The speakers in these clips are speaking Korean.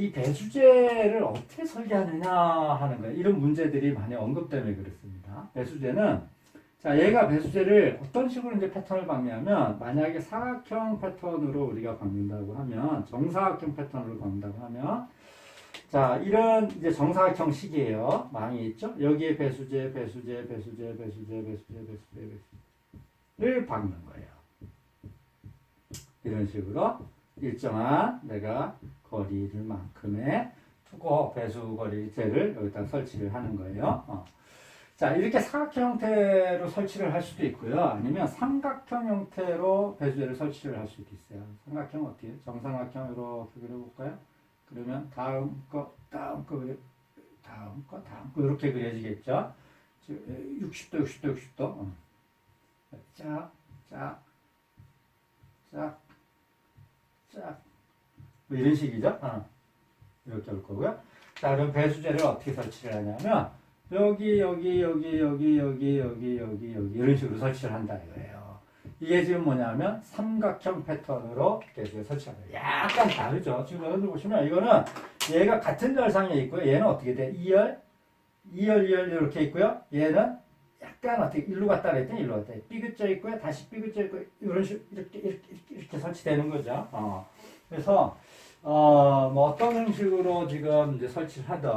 이 배수제를 어떻게 설계하느냐 하는 거예요. 이런 문제들이 많이 언급되면 그렇습니다. 배수제는, 자, 얘가 배수제를 어떤 식으로 이제 패턴을 박냐면, 만약에 사각형 패턴으로 우리가 박는다고 하면, 정사각형 패턴으로 박는다고 하면, 자, 이런 이제 정사각형식이에요. 망이 있죠? 여기에 배수제를 박는 거예요. 이런 식으로 일정한 내가 거리만큼의 투고 배수 거리제를 여기다 설치를 하는 거예요. 자, 이렇게 사각형 형태로 설치를 할 수도 있고요. 아니면 삼각형 형태로 배수제를 설치를 할 수도 있어요. 삼각형 어떻게 해요? 정삼각형 이렇게 그려볼까요? 그러면 다음 거 이렇게 그려지겠죠? 60도. 짝. 뭐 이런 식이죠? 이렇게 올 거고요. 자, 그럼 배수제를 어떻게 설치를 하냐면, 여기 이런 식으로 설치를 한다 이거예요. 이게 지금 뭐냐면 삼각형 패턴으로 배수제 설치하는 거예요. 약간 다르죠. 지금 여러분들 보시면 이거는 얘가 같은 열상에 있고요. 얘는 어떻게 돼? 2열 이렇게 있고요. 얘는 약간 어떻게 일로 갔다 그랬더니 일로 갔다. 삐그져 있고요. 다시 삐그져 있고 이런 식으로 이렇게 설치되는 거죠. 그래서 뭐 어떤 형식으로 지금 이제 설치를 하든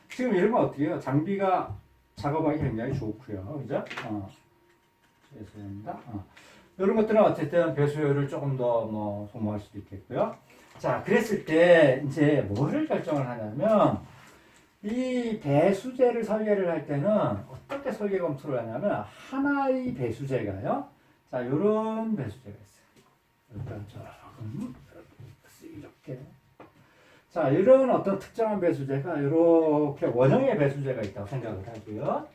지금 이런 건 어떻게 해요? 장비가 작업하기 굉장히 좋고요. 그죠? 죄송합니다. 이런 것들은 어쨌든 배수율을 조금 더 뭐 소모할 수도 있겠고요. 자, 그랬을 때 이제 뭐를 결정을 하냐면 이 배수제를 설계를 할 때는 어떻게 설계 검토를 하냐면 하나의 배수제가요. 자, 이런 배수제가 있어요. 일단 조금 이렇게. 자, 이런 어떤 특정한 배수제가 이렇게 원형의 배수제가 있다고 생각을 하고요.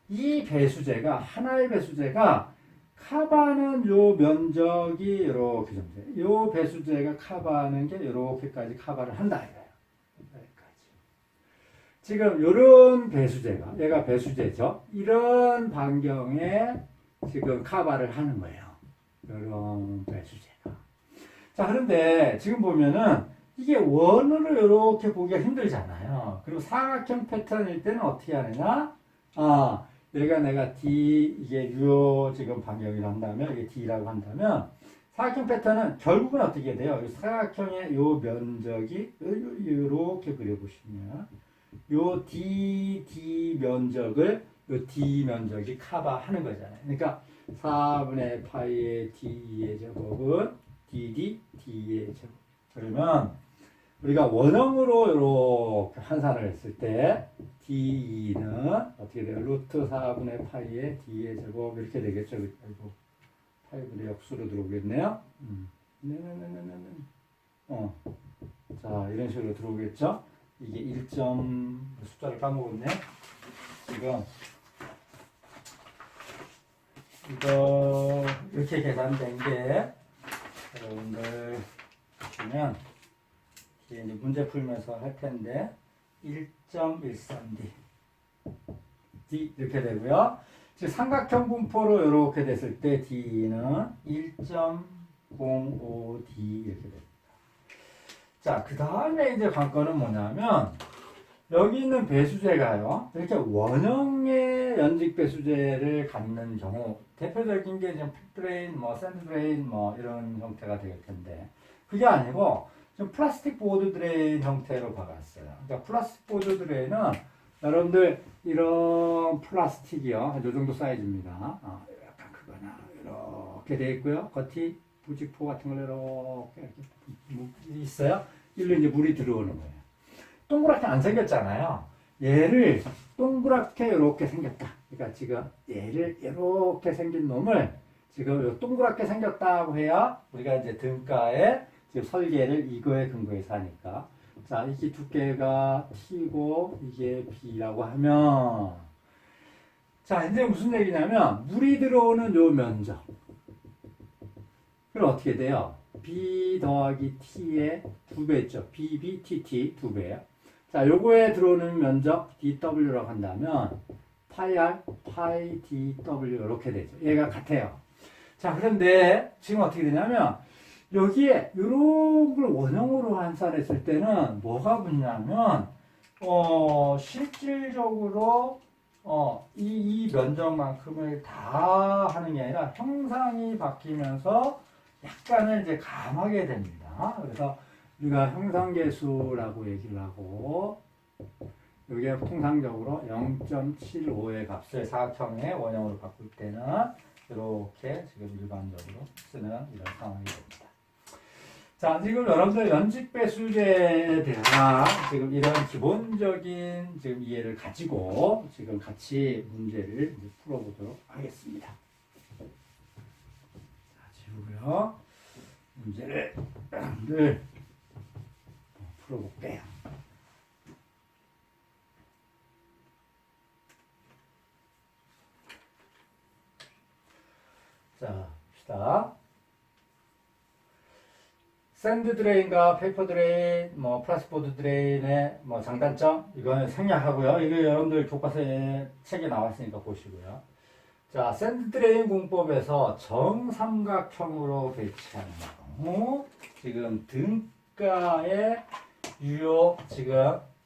이 배수제가 하나의 배수제가 커버하는 요 면적이 이렇게 좀 돼요. 요 배수제가 커버하는 게 이렇게까지 커버를 한다 이거예요. 지금 이런 배수제가 얘가 배수제죠. 이런 반경에 지금 커버를 하는 거예요. 이런 배수제가. 자, 그런데 지금 보면은 이게 원으로 이렇게 보기가 힘들잖아요. 그리고 사각형 패턴일 때는 어떻게 하느냐? 얘가 내가 D 이게 요 지금 반경이라고 한다면 이게 D라고 한다면 사각형 패턴은 결국은 어떻게 돼요? 사각형의 요 면적이 이렇게 그려보시면 요 D 면적을 요 D 면적이 커버하는 거잖아요. 그러니까 4분의 파이의 D의 제곱은 D의 제곱. 그러면 우리가 원형으로 이렇게 환산을 했을 때 D는 어떻게 돼요? 루트 4분의 파이의 D의 제곱 이렇게 되겠죠. 그리고 8분의 역수로 들어오겠네요. 자, 이런 식으로 들어오겠죠. 이게 1점 숫자를 까먹었네. 지금 이거 이렇게 계산된 게 여러분들 보면 이제 문제 풀면서 할 텐데 1.13D 이렇게 되고요. 즉 삼각형 분포로 이렇게 됐을 때 D는 1.05D 이렇게 됩니다. 자, 그 다음에 이제 관건은 뭐냐면 여기 있는 배수제가요. 이렇게 원형의 연직 배수제를 갖는 경우 대표적인 게 지금 팩드레인, 샌드드레인 이런 형태가 될 텐데 그게 아니고 좀 플라스틱 보드 드레인 형태로 박았어요. 그러니까 플라스틱 보드 드레인은 여러분들 이런 플라스틱이요. 이 정도 사이즈입니다. 약간 크거나 이렇게 되어 있고요. 겉이 부직포 같은 걸 이렇게 있어요. 일로 이제 물이 들어오는 거예요. 동그랗게 안 생겼잖아요. 얘를 동그랗게 이렇게 생겼다. 그러니까 지금 얘를 이렇게 생긴 놈을 지금 동그랗게 생겼다고 해야 우리가 이제 등가에 지금 설계를 이거에 근거해서 하니까. 자, 이게 두께가 T고 이게 B라고 하면 자, 이제 무슨 얘기냐면 물이 들어오는 요 면적. 그럼 어떻게 돼요? B 더하기 T의 2배죠. BBTT 2배예요. 자, 요거에 들어오는 면적 DW라고 한다면 파이 R, 파이 DW 이렇게 되죠. 얘가 같아요. 자, 그런데 지금 어떻게 되냐면 여기에 이런 걸 원형으로 환산했을 때는 뭐가 붙냐면 실질적으로 이 면적만큼을 다 하는 게 아니라 형상이 바뀌면서 약간을 이제 감하게 됩니다. 그래서 우리가 형상계수라고 얘기를 하고 이게 통상적으로 0.75의 값을 사각형의 원형으로 바꿀 때는 이렇게 지금 일반적으로 쓰는 이런 상황이 됩니다. 자, 지금 여러분들 연직배수제에 대한 지금 이런 기본적인 지금 이해를 가지고 지금 같이 문제를 이제 풀어보도록 하겠습니다. 자, 지우고요. 문제를 여러분들 풀어볼게요. 자, 봅시다. 샌드 드레인과 페이퍼 드레인, 플라스보드 드레인의 장단점, 이거는 생략하고요. 이거 여러분들 교과서에 책에 나왔으니까 보시고요. 자, 샌드 드레인 공법에서 정삼각형으로 배치하는 경우, 지금 등가의 유효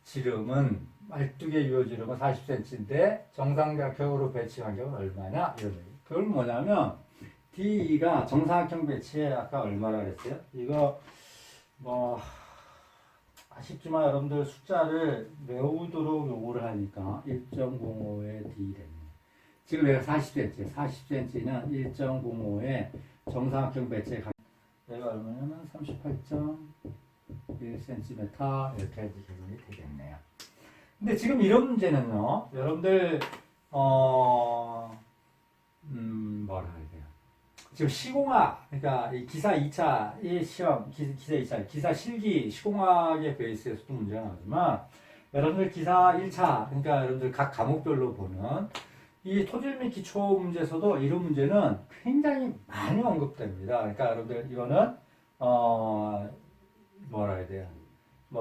지름은 12개 유효 지름은 40cm인데 정삼각형으로 배치한 경우는 얼마냐? 이런 얘기. 그건 뭐냐면 DE가 정사각형 배치에 아까 얼마나 그랬어요? 이거 아쉽지만 여러분들 숫자를 외우도록 요구를 하니까 1.05의 D 됐네. 지금 얘가 40cm, 40cm는 1.05의 정사각형 배치에 얘가 얼마냐면 38.1cm 이렇게 계산이 되겠네요. 근데 지금 이런 문제는요, 여러분들 뭐라 해야 돼요? 지금 시공학, 그러니까 이 기사 2차, 이 시험, 기사 2차, 기사 실기 시공학의 베이스에서도 문제가 나오지만, 여러분들 기사 1차, 그러니까 여러분들 각 과목별로 보는 이 토질 및 기초 문제에서도 이런 문제는 굉장히 많이 언급됩니다. 그러니까 여러분들 이거는, 뭐라 해야 돼요?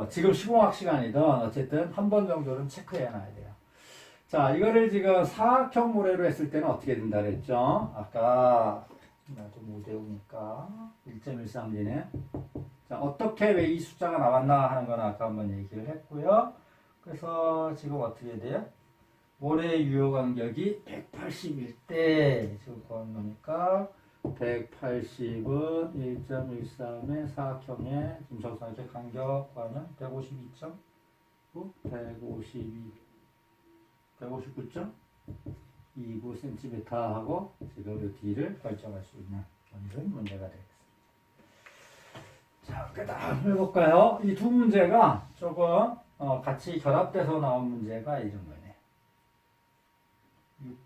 지금 시공학 시간이든 어쨌든 한 번 정도는 체크해 놔야 돼요. 자, 이거를 지금 사각형 모래로 했을 때는 어떻게 된다 그랬죠? 아까 나도 못 외우니까 1.13D네. 자, 어떻게 왜 이 숫자가 나왔나 하는 건 아까 한번 얘기를 했고요. 그래서 지금 어떻게 돼요? 모래 유효 간격이 181대 지금 구한 거니까 180은 1.13의 사각형의 지금 정사각형 간격 구하면 152.9, 159.29cm 하고 지금 이 D를 결정할 수 있는 이런 문제가 되겠습니다. 자, 그 다음 해볼까요? 이 두 문제가 조금 같이 결합돼서 나온 문제가 이런 거네요.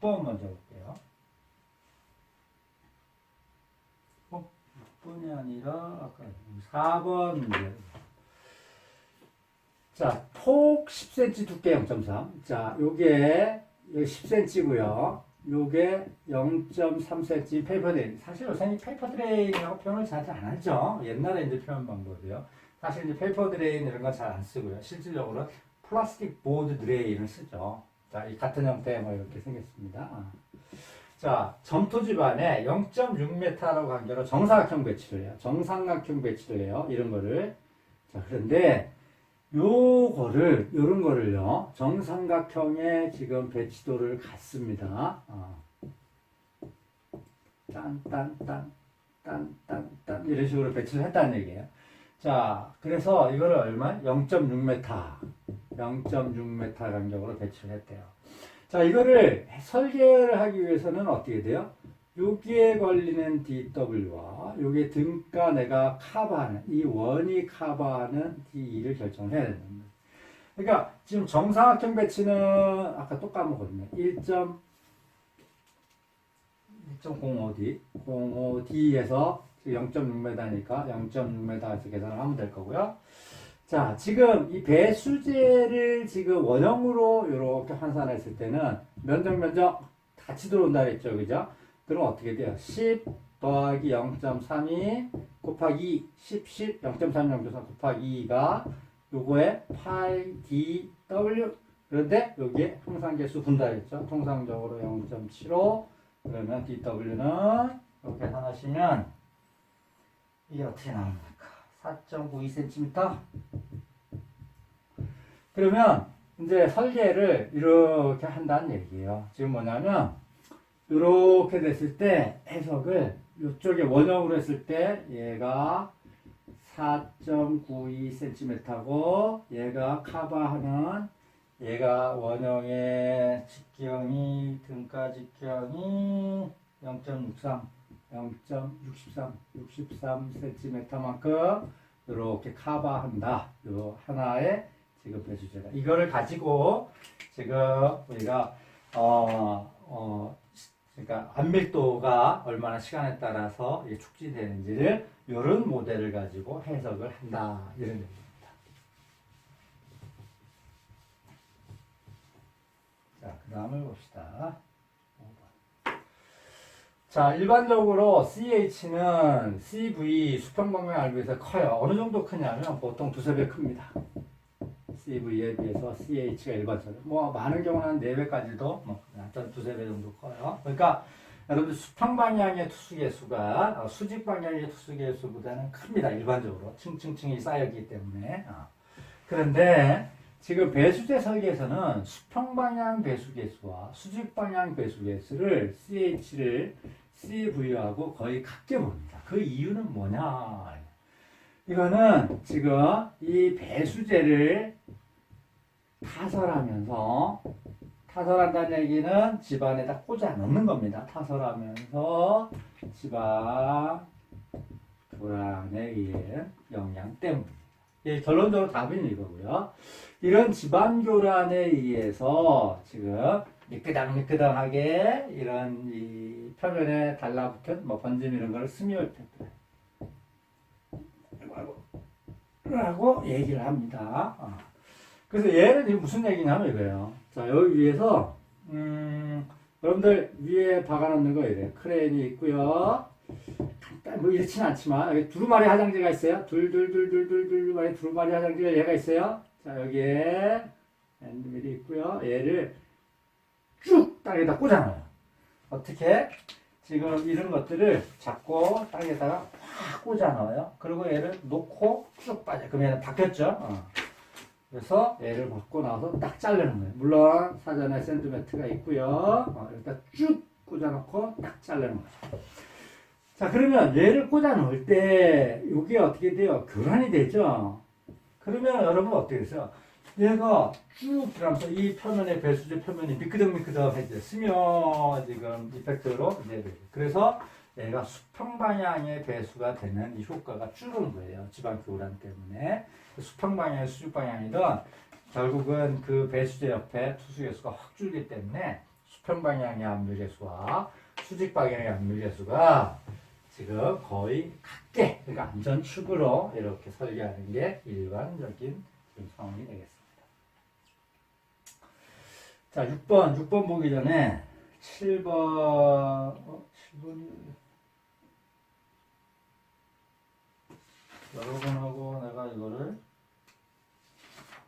6번 먼저 볼게요. 6번이 아니라 아까 4번 문제. 자, 폭 10cm, 두께 0.3. 자, 요게 10cm고요. 요게 0.3cm 페이퍼 드레인. 사실 요새 페이퍼 드레인이라고 표현을 잘 안 하죠. 옛날에 이제 표현 방법이요. 사실 이제 페이퍼 드레인 이런 건 잘 안 쓰고요. 실질적으로 플라스틱 보드 드레인을 쓰죠. 자, 이 같은 형태 이렇게 생겼습니다. 자, 점토 집안에 0.6m라고 관계로 정사각형 배치를 해요. 정삼각형 배치를 해요. 이런 거를. 자, 그런데 요런 거를요, 정삼각형의 지금 배치도를 갖습니다. 딴, 이런 식으로 배치를 했다는 얘기예요. 자, 그래서 이거를 얼마? 0.6m 간격으로 배치를 했대요. 자, 이거를 설계를 하기 위해서는 어떻게 돼요? 여기에 걸리는 DW와 여기에 등가 내가 커버하는 이 원이 커버하는 DE를 결정을 해야 된다. 그러니까 지금 정사각형 배치는 아까 또 까먹었네. 1.05D 05D에서 0.6m니까 0.6m에서 계산을 하면 될 거고요. 자, 지금 이 배수제를 지금 원형으로 이렇게 환산했을 때는 면적 같이 들어온다 했죠. 그죠? 그럼 어떻게 돼요? 10 더하기 0.32 곱하기 10, 0.3, 0.3 곱하기 2가 요거에 8DW. 그런데 여기에 형상계수 분다했죠. 통상적으로 0.75. 그러면 DW는 이렇게 계산하시면 이게 어떻게 나옵니까? 4.92cm. 그러면 이제 설계를 이렇게 한다는 얘기예요. 지금 뭐냐면 이렇게 됐을 때 해석을 이쪽에 원형으로 했을 때 얘가 4.92cm고 얘가 커버하는 얘가 원형의 직경이 등가 직경이 0.63 63cm만큼 이렇게 커버한다. 요 하나의 지금 배수제가 이거를 가지고 지금 우리가 그러니까 안밀도가 얼마나 시간에 따라서 축지되는지를 이런 모델을 가지고 해석을 한다 이런 얘기입니다. 자, 그 다음을 봅시다. 5번. 자, 일반적으로 CH는 CV 수평방향에 비해서 커요. 어느 정도 크냐면 보통 두세 배 큽니다. CV에 비해서 CH가 일반적으로 뭐 많은 경우는 한 4배까지도 뭐 두세 배 정도 커요. 그러니까 여러분들 수평 방향의 투수 개수가 수직 방향의 투수 개수보다는 큽니다. 일반적으로 층층층이 쌓여있기 때문에. 그런데 지금 배수제 설계에서는 수평 방향 배수 개수와 수직 방향 배수 개수를 CH를 CV하고 거의 같게 봅니다. 그 이유는 뭐냐? 이거는 지금 이 배수제를 타설한다는 얘기는 집안에다 꽂아 넣는 겁니다. 타설하면서 집안 교란에 의한 영향 때문입니다. 예, 결론적으로 답은 이거고요. 이런 집안 교란에 의해서 지금 미끄덩미끄덩하게 이런 이 표면에 달라붙은 뭐 번짐 이런 걸 스미얼 패턴 라고 얘기를 합니다. 그래서 얘는 무슨 얘기냐면 이거예요. 자, 여기 위에서 여러분들 위에 박아놓는 거 이래요. 크레인이 있고요. 뭐 이렇지는 않지만 여기 두루마리 화장지가 있어요. 둘 두루마리 화장지가 얘가 있어요. 자, 여기에 핸드밀이 있고요. 얘를 쭉 땅에다 꽂아놔요. 어떻게? 지금 이런 것들을 잡고 땅에다가 확 꽂아 넣어요. 그리고 얘를 놓고 쭉 빠져. 그럼 얘는 바뀌었죠? 그래서 얘를 받고 나서 딱 자르는 거예요. 물론 사전에 샌드매트가 있고요. 일단 쭉 꽂아 놓고 딱 자르는 거죠. 자, 그러면 얘를 꽂아 놓을 때 이게 어떻게 돼요? 교란이 되죠? 그러면 여러분 어떻게 되세요? 얘가 쭉 들어가면서 이 표면의 배수제 표면이 미끄덩미끄덩해져요. 스며 지금 이펙트로 이제 그래서 얘가 수평 방향의 배수가 되는 이 효과가 줄은 거예요. 지방 교란 때문에 수평 방향이 수직 방향이든 결국은 그 배수제 옆에 투수 개수가 확 줄기 때문에 수평 방향의 압류 개수와 수직 방향의 압류 개수가 지금 거의 같게 그러니까 안전축으로 이렇게 설계하는 게 일반적인 상황이 되겠습니다. 자, 6번 보기 전에 7번이 여러분하고 내가 이거를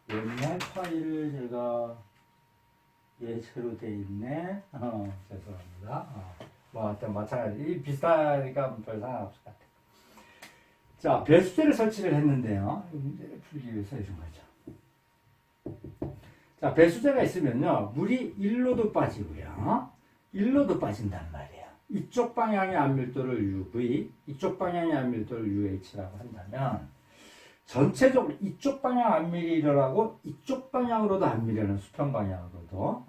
옛날 파일을 제가 예체로 돼 있네. 죄송합니다. 뭐 하여튼 마찬가지. 이 비슷하니까 별 상관없을 것 같아요. 자, 배수제를 설치를 했는데요. 문제를 풀기 위해서 이런 거죠. 자, 배수제가 있으면요, 물이 일로도 빠지고요, 일로도 빠진단 말이에요. 이쪽 방향의 압밀도를 UV, 이쪽 방향의 압밀도를 UH라고 한다면, 전체적으로 이쪽 방향 압밀이 일어나고, 이쪽 방향으로도 압밀이 일어나는 수평 방향으로도.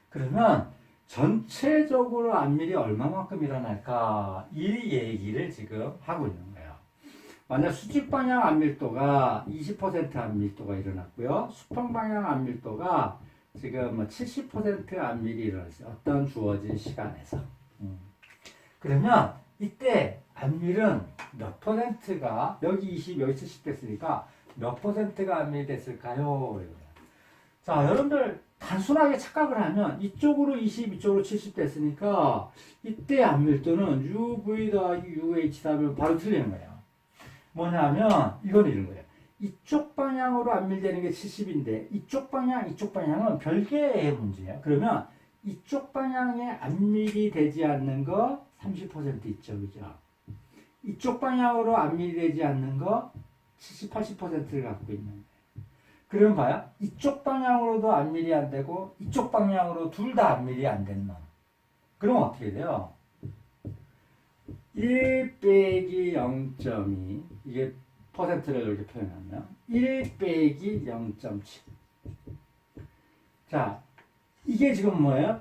그러면, 전체적으로 압밀이 얼마만큼 일어날까? 이 얘기를 지금 하고 있는 거예요. 만약 수직 방향 압밀도가 20% 압밀도가 일어났고요. 수평 방향 압밀도가 지금 70% 압밀이 일어났어요. 어떤 주어진 시간에서. 그러면 이때 압밀은 몇 퍼센트가 여기 20, 여기 70 됐으니까 몇 퍼센트가 압밀이 됐을까요? 자, 여러분들 단순하게 착각을 하면 이쪽으로 20, 이쪽으로 70 됐으니까 이때 압밀도는 UV 더하기 UH 하면 바로 틀리는 거예요. 뭐냐면 이건 이런 거예요. 이쪽 방향으로 압밀되는 게 70인데 이쪽 방향은 별개의 문제예요. 그러면 이쪽 방향에 압밀이 되지 않는 거 30% 있죠. 그죠? 이쪽 방향으로 안밀이 되지 않는 거 70, 80%를 갖고 있는. 그러면 봐요. 이쪽 방향으로도 안밀이 안 되고 이쪽 방향으로 둘 다 안밀이 안 된 놈. 그럼 어떻게 돼요? 1 빼기 0.2 이게 퍼센트를 이렇게 표현하면 1 빼기 0.7. 자, 이게 지금 뭐예요?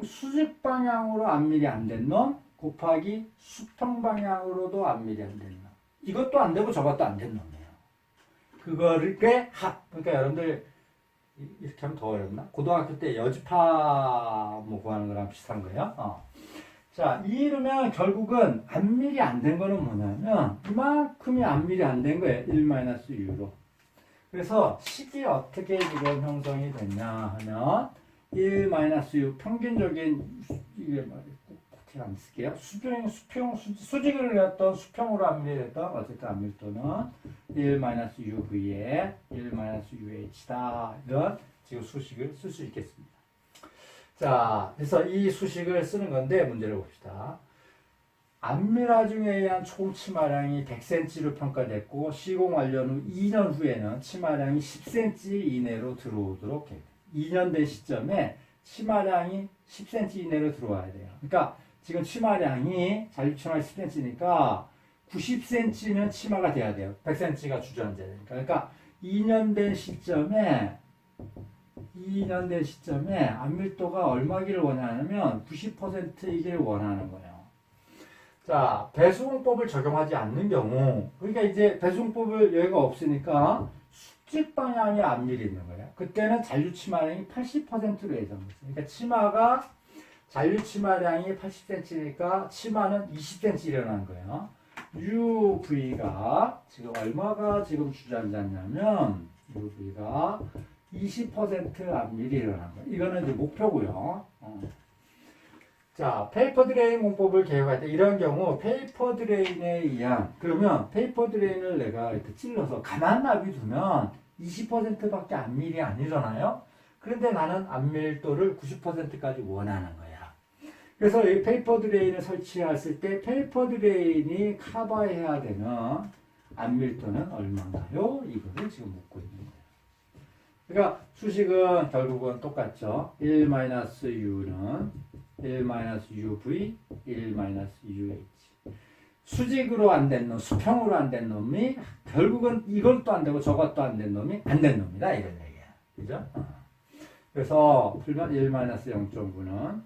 수직 방향으로 안밀이 안 된 놈 곱하기 수평 방향으로도 안밀이 안 된 놈. 이것도 안 되고 저것도 안 된 놈이에요. 그거를 꽤 합. 그러니까 여러분들 이렇게 하면 더 어렵나? 고등학교 때 여집합 뭐 구하는 거랑 비슷한 거예요. 자, 이러면 결국은 안밀이 안 된 거는 뭐냐면 이만큼이 안밀이 안 된 거예요. 1-u로. 그래서 식이 어떻게 지금 형성이 됐냐 하면 1-u 평균적인 이게 어떻게 안 쓸게요. 수직을 그렸던 수평으로 안밀이 됐던 어쨌든 안밀도는 1-uv에 1-uh다. 이런 지금 수식을 쓸 수 있겠습니다. 자, 그래서 이 수식을 쓰는 건데 문제를 봅시다. 안밀하중에 의한 총 치마량이 100cm로 평가됐고 시공 완료 후 2년 후에는 치마량이 10cm 이내로 들어오도록 해요. 2년 된 시점에 치마량이 10cm 이내로 들어와야 돼요. 그러니까 지금 치마량이 잔류치마 10cm니까 90cm는 치마가 돼야 돼요. 100cm가 주저앉아야 되니까. 그러니까 2년 된 시점에 안밀도가 얼마기를 원하냐면 90%이길 원하는 거예요. 자, 배수공법을 적용하지 않는 경우, 그러니까 이제 배수공법을 여기가 없으니까 수직 방향에 안밀이 있는 거예요. 그때는 잔류 치마량이 80%로 예상됐어요. 그러니까 치마가 잔류 치마량이 80cm니까 치마는 20cm 일어난 거예요. UV가 지금 얼마가 지금 주저앉았냐면 UV가 20% 안밀이 일어난 거예요. 이거는 이제 목표고요. 자, 페이퍼 드레인 공법을 개혁할 때 이런 경우 페이퍼 드레인에 의한 그러면 페이퍼 드레인을 내가 이렇게 찔러서 가만 놔두면 20%밖에 안밀이 안 일어나요. 그런데 나는 안밀도를 90%까지 원하는 거야. 그래서 이 페이퍼 드레인을 설치했을 때 페이퍼 드레인이 커버해야 되는 안밀도는 얼마인가요? 이거를 지금 묻고 있는 거예요. 그러니까 수식은 결국은 똑같죠. 1-u는 1-uv, 1-uh. 수직으로 안 된 놈, 수평으로 안 된 놈이 결국은 이것도 안 되고 저것도 안 된 놈이 안 된 놈이다. 이런 얘기야. 그죠? 그래서 풀면 1-0.9는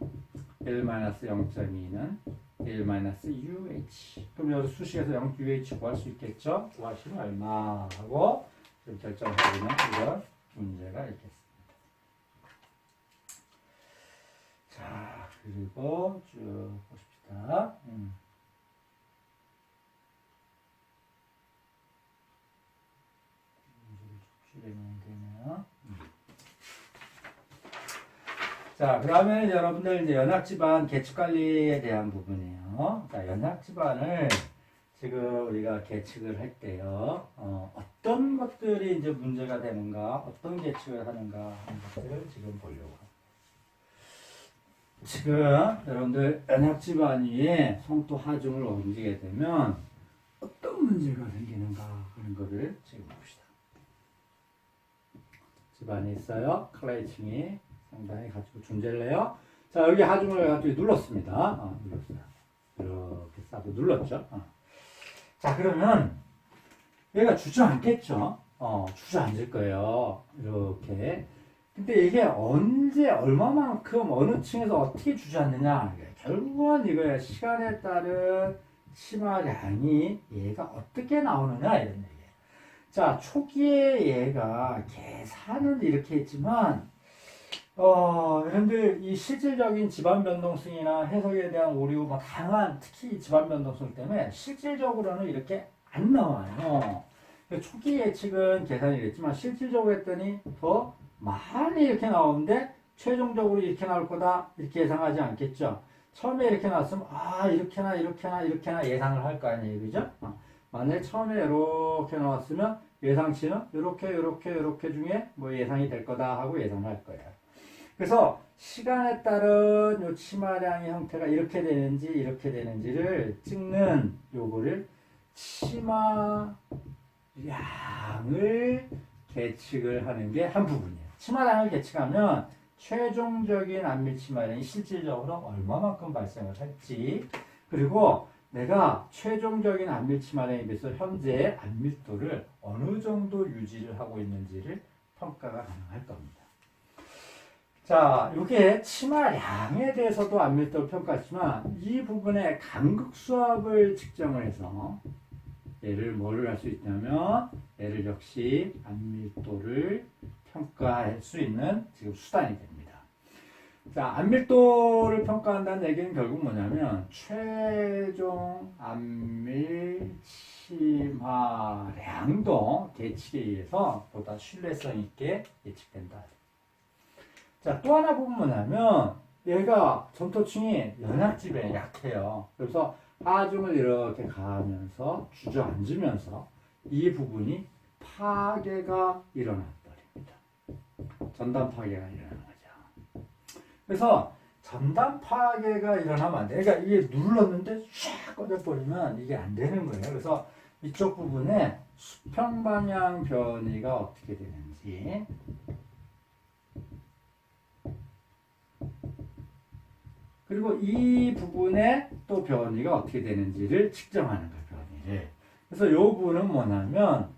1-0.2는 1-uh. 그럼 여기서 수식에서 0uh 구할 수 있겠죠? 구하시면 얼마 하고 좀 결정해주면 이런 문제가 있겠습니다. 자, 그리고 쭉 봅시다. 되네요. 자, 그러면 여러분들 이제 연합지반 계측관리에 대한 부분이에요. 자, 연합지반을 지금 우리가 계측을 할 때요, 어떤 것들이 이제 문제가 되는가, 어떤 계측을 하는가 하는 것들을 지금 보려고 합니다. 지금 여러분들 연합지반 위에 성토 하중을 옮기게 되면 어떤 문제가 생기는가 하는 것을 지금 봅시다. 집안에 있어요. 클레이층이 상당히 가지고 존재를 해요. 자, 여기 하중을 가지고 눌렀습니다. 눌렀어요. 이렇게 싸고 눌렀죠. 자, 그러면 얘가 주저앉겠죠. 주저앉을 거예요. 이렇게. 근데 이게 언제, 얼마만큼, 어느 층에서 어떻게 주저앉느냐. 결국은 이거야. 시간에 따른 치마량이 얘가 어떻게 나오느냐. 이런 얘기예요. 자, 초기에 얘가 계산은 이렇게 했지만, 여러분들, 이 실질적인 지반 변동성이나 해석에 대한 오류, 다양한, 특히 지반 변동성 때문에 실질적으로는 이렇게 안 나와요. 초기 예측은 계산이 됐지만, 실질적으로 했더니 더 많이 이렇게 나오는데, 최종적으로 이렇게 나올 거다, 이렇게 예상하지 않겠죠. 처음에 이렇게 나왔으면, 이렇게나 예상을 할 거 아니에요. 그죠? 만약에 처음에 이렇게 나왔으면, 예상치는 이렇게 중에 뭐 예상이 될 거다 하고 예상할 거예요. 그래서 시간에 따른 요 치마량의 형태가 이렇게 되는지 이렇게 되는지를 찍는 요거를 치마량을 계측을 하는 게 한 부분이에요. 치마량을 계측하면 최종적인 안밀 치마량이 실질적으로 얼마만큼 발생을 할지, 그리고 내가 최종적인 안밀 치마량에 비해서 현재 안밀도를 어느 정도 유지를 하고 있는지를 평가가 가능할 겁니다. 자, 이게 치마량에 대해서도 안밀도를 평가했지만 이 부분에 간극수압을 측정을 해서 얘를 뭐를 할 수 있냐면 얘를 역시 안밀도를 평가할 수 있는 지금 수단이 됩니다. 자, 안밀도를 평가한다는 얘기는 결국 뭐냐면 최종 안밀 치마량도 계측에 의해서 보다 신뢰성 있게 예측된다. 자, 또 하나 보면 뭐냐면 얘가 전토층이 연약지배에 약해요. 그래서 하중을 이렇게 가하면서 주저앉으면서 이 부분이 파괴가 일어나 버립니다. 전단 파괴가 일어나는 거죠. 그래서 전단 파괴가 일어나면 안 돼. 그러니까 이게 눌렀는데 쫙 꺼져버리면 이게 안 되는 거예요. 그래서 이쪽 부분에 수평 방향 변이가 어떻게 되는지, 그리고 이 부분에 또 변이가 어떻게 되는지를 측정하는 거예요, 변이를. 그래서 이 부분은 뭐냐면,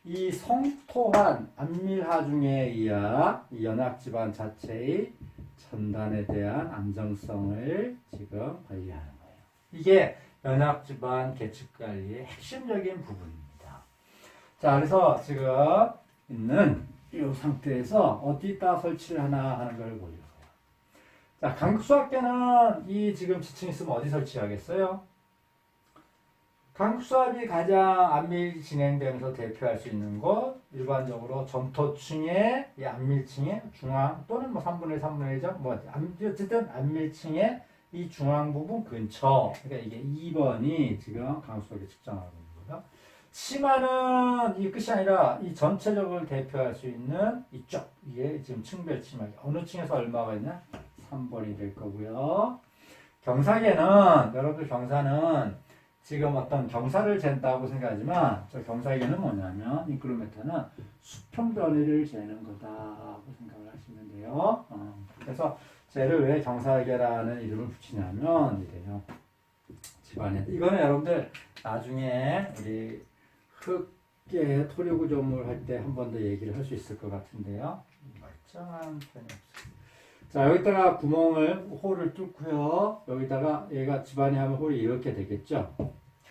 이 성토한 안밀하중에 의한 이 연합지반 자체의 전단에 대한 안정성을 지금 관리하는 거예요. 이게 연합지반 계측관리의 핵심적인 부분입니다. 자, 그래서 지금 있는 이 상태에서 어디다 설치를 하나 하는 걸 보여요. 자, 간극수압계는 이 지금 지층이 있으면 어디 설치하겠어요? 간극수압이 가장 안밀 진행되면서 대표할 수 있는 곳, 일반적으로 점토층의 이 안밀층의 중앙 또는 뭐 3분의 1, 3분의 1죠. 뭐 어쨌든 안밀층의 이 중앙 부분 근처. 그러니까 이게 2번이 지금 간극수압이 측정하고 있는 거죠. 치마는 이 끝이 아니라 이 전체적으로 대표할 수 있는 이쪽. 이게 지금 층별 치마. 어느 층에서 얼마가 있냐? 3번이 될 거고요. 경사계는 여러분들 경사는 지금 어떤 경사를 잰다고 생각하지만 저 경사계는 뭐냐면 이 킬로미터는 수평 변이를 재는 거다라고 생각을 하시면 돼요. 그래서 쟤를 왜 경사계라는 이름을 붙이냐면 이래요. 집안에 이거는 여러분들 나중에 우리 흙계 토류 구조물 할 때 한 번 더 얘기를 할 수 있을 것 같은데요. 멀쩡한 편이 없어요. 자, 여기다가 구멍을, 홀을 뚫고요. 여기다가 얘가 집안에 하면 홀이 이렇게 되겠죠.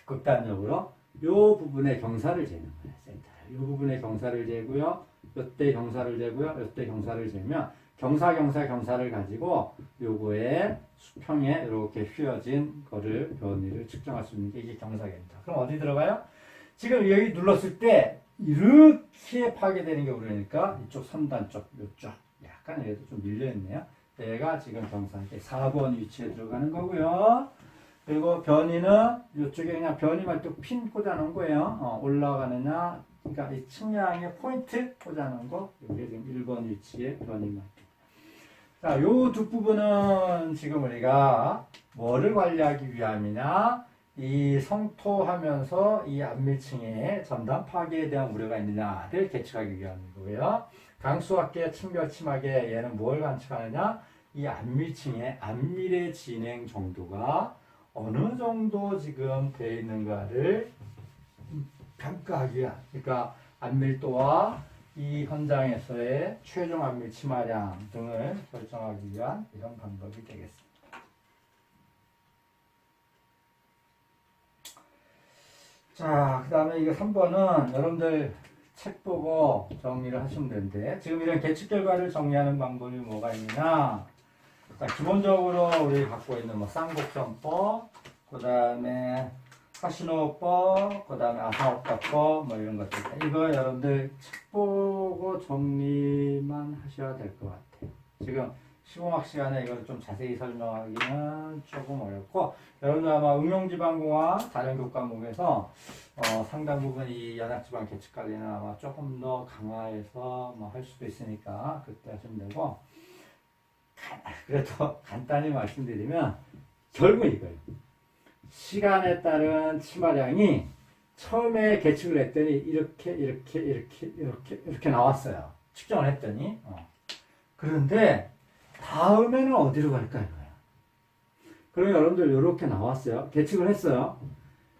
극단적으로. 요 부분에 경사를 재는 거예요. 센터를. 요 부분에 경사를 재고요. 요때 경사를 재고요. 요때 경사를 재면 경사를 가지고 요거에 수평에 이렇게 휘어진 거를 변이를 측정할 수 있는 게 이게 경사계입니다. 그럼 어디 들어가요? 지금 여기 눌렀을 때 이렇게 파괴되는 게 그러니까 이쪽 선단 쪽, 요쪽. 약간 얘도 좀 밀려있네요. 얘가 지금 경사계 4번 위치에 들어가는 거고요. 그리고 변이는 이쪽에 그냥 변이만 또 핀 꽂아놓은 거예요. 올라가느냐, 그러니까 이 측량의 포인트 꽂아놓은 거. 이게 지금 1번 위치에 변이만. 자, 요 두 부분은 지금 우리가 뭐를 관리하기 위함이냐? 이 성토하면서 이 안밀층의 전단 파괴에 대한 우려가 있느냐를 계측하기 위함이고요. 강수학계, 층별 치마계 얘는 뭘 관측하느냐? 이 안밀층의 안밀의 진행 정도가 어느 정도 지금 되어 있는가를 평가하기 위한, 그러니까 안밀도와 이 현장에서의 최종 안밀 치마량 등을 결정하기 위한 이런 방법이 되겠습니다. 자, 그 다음에 이거 3번은 여러분들 책 보고 정리를 하시면 되는데, 지금 이런 계측 결과를 정리하는 방법이 뭐가 있느냐? 자, 기본적으로 우리 갖고 있는 뭐 쌍곡선법, 그 다음에 카시노법, 그 다음에 아사오카법, 뭐 이런 것들. 이거 여러분들 책 보고 정리만 하셔야 될 것 같아요. 지금 15막 시간에 이걸 좀 자세히 설명하기는 조금 어렵고, 여러분들 아마 응용지방공학 다른 교과목에서 상당 부분 이 연합지방 계측 관리는 아마 조금 더 강화해서 뭐 할 수도 있으니까 그때 하시면 되고, 그래도 간단히 말씀드리면 결국은 이거예요. 시간에 따른 치마량이 처음에 계측을 했더니 이렇게 나왔어요. 측정을 했더니. 그런데 다음에는 어디로 갈까 이거예요. 그러면 여러분들 이렇게 나왔어요. 계측을 했어요.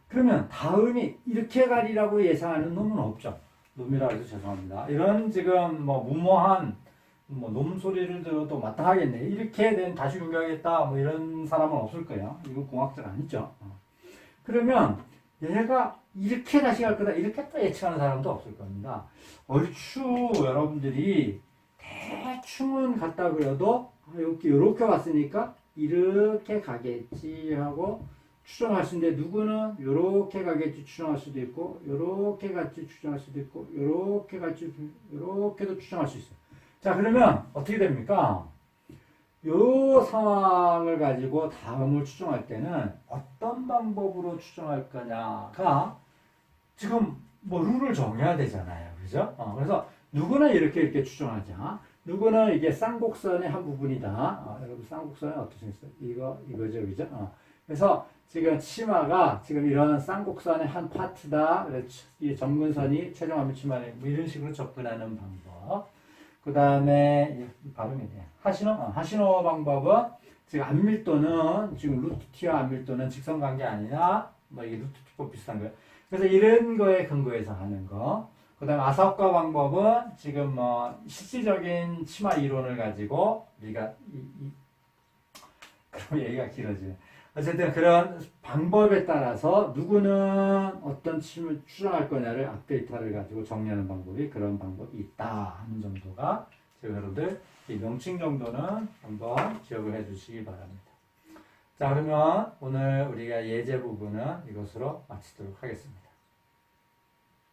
그러면 다음이 이렇게 가리라고 예상하는 놈은 없죠. 놈이라 해서 죄송합니다. 이런 지금 뭐 무모한 놈 소리를 들어도 마땅하겠네. 이렇게 된 다시 분명하겠다. 뭐 이런 사람은 없을 거예요. 이건 공학자가 아니죠. 그러면 얘가 이렇게 다시 갈 거다. 이렇게 또 예측하는 사람도 없을 겁니다. 얼추 여러분들이 대충은 갔다 그래도 이렇게 왔으니까 이렇게 가겠지 하고 추정할 수 있는데 누구는 이렇게 가겠지 추정할 수도 있고 이렇게 갈지 추정할 수도 있고 이렇게 갈지 이렇게도 추정할 수 있어요. 자 그러면 어떻게 됩니까? 이 상황을 가지고 다음을 추정할 때는 어떤 방법으로 추정할 거냐가 지금 뭐 룰을 정해야 되잖아요. 그죠? 그래서 누구는 이렇게 추정하자. 누구는 이게 쌍곡선의 한 부분이다. 여러분 쌍곡선은 어떠시겠어요? 이거죠. 그죠? 그래서 지금 치마가 지금 이런 쌍곡선의 한 파트다. 그래서 이 점근선이 최종 앞면 치마에 뭐 이런 식으로 접근하는 방법. 그 다음에 발음이 돼. 하시노 방법은 지금 안밀도는 지금 루트 t와 안밀도는 직선관계 아니냐? 뭐 이게 루트 t법 비슷한 거예요. 그래서 이런 거에 근거해서 하는 거. 그 다음에 아사오카 방법은 지금 뭐 실질적인 치마 이론을 가지고 우리가 그럼 얘기가 길어지네. 어쨌든 그런 방법에 따라서 누구는 어떤 침을 추정할 거냐를 앞데이터를 가지고 정리하는 방법이 그런 방법이 있다 하는 정도가 제가 여러분들 이 명칭 정도는 한번 기억을 해 주시기 바랍니다. 자 그러면 오늘 우리가 예제 부분은 이것으로 마치도록 하겠습니다.